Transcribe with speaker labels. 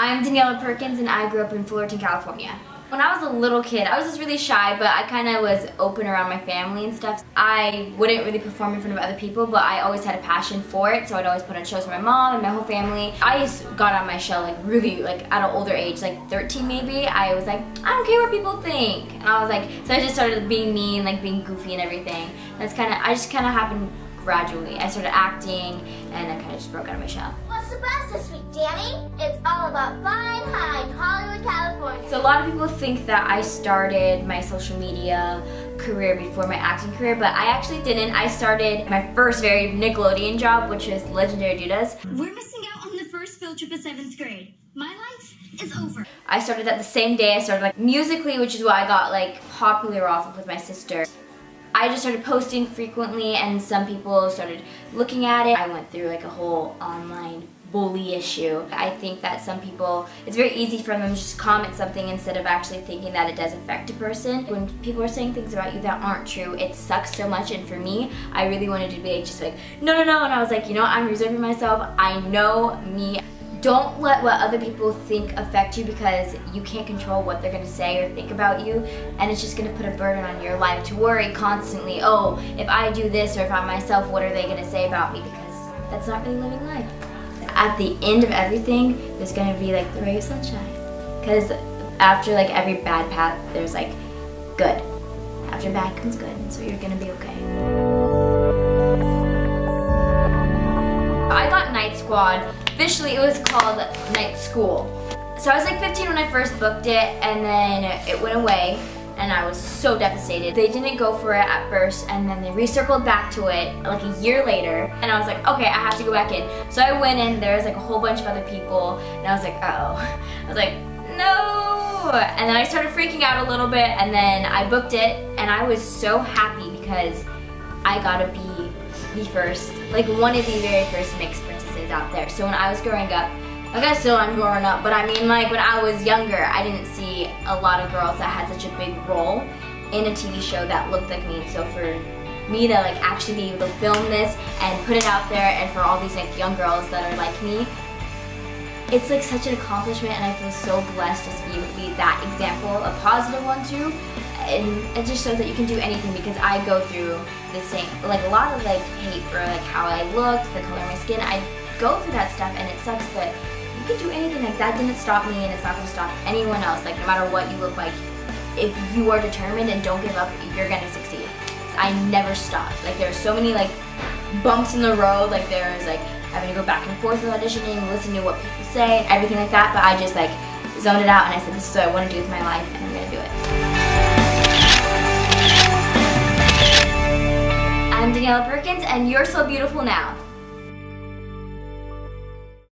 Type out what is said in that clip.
Speaker 1: I'm Daniella Perkins and I grew up in Fullerton, California. When I was a little kid, I was just really shy, but I kind of was open around my family and stuff. I wouldn't really perform in front of other people, but I always had a passion for it, so I'd always put on shows for my mom and my whole family. I just got out of my shell really at an older age, like 13 maybe. I was like, I don't care what people think. And I was like, so I just started being mean, like being goofy and everything. I just kind of happened gradually. I started acting and I kind of just broke out of my shell.
Speaker 2: What's the buzz this week, Danny? It's all about flying high in Hollywood, California.
Speaker 1: So a lot of people think that I started my social media career before my acting career, but I actually didn't. I started my first very Nickelodeon job, which was Legendary Dudas.
Speaker 3: We're missing out on the first field trip of 7th grade. My life is over.
Speaker 1: I started that the same day I started Musically, which is why I got popular off of with my sister. I just started posting frequently and some people started looking at it. I went through a whole online bully issue. I think that some people, it's very easy for them to just comment something instead of actually thinking that it does affect a person. When people are saying things about you that aren't true, it sucks so much, and for me, I really wanted to be no, and I was like, you know what, I'm reserving myself. I know me. Don't let what other people think affect you, because you can't control what they're going to say or think about you, and it's just going to put a burden on your life to worry constantly, oh, if I do this or if I'm myself, what are they going to say about me, because that's not really living life. At the end of everything, there's going to be the ray of sunshine, because after every bad path, there's good. After bad comes good, so you're going to be okay. I got Night Squad. Officially, it was called Night School. So I was 15 when I first booked it, and then it went away, and I was so devastated. They didn't go for it at first, and then they recircled back to it a year later, and I was like, okay, I have to go back in. So I went in, there was a whole bunch of other people, and I was like, uh-oh. I was like, no! And then I started freaking out a little bit, and then I booked it, and I was so happy because I got to be the first, one of the very first mixed princesses out there. So when I was growing up, I guess still I'm growing up, but I mean when I was younger, I didn't see a lot of girls that had such a big role in a TV show that looked like me. So for me to actually be able to film this and put it out there, and for all these young girls that are like me, it's such an accomplishment, and I feel so blessed just to be able to be that example, a positive one too. And it just shows that you can do anything, because I go through the same, a lot of hate for how I look, the color of my skin. I go through that stuff and it sucks, but you can do anything. That didn't stop me, and it's not going to stop anyone else. No matter what you look like, if you are determined and don't give up, you're going to succeed. I never stopped. There are so many bumps in the road. There was having to go back and forth with auditioning, listening to what people say, everything like that, but I just zoned it out, and I said, this is what I want to do with my life, and I'm going to do it. I'm Daniella Perkins, and you're so beautiful now.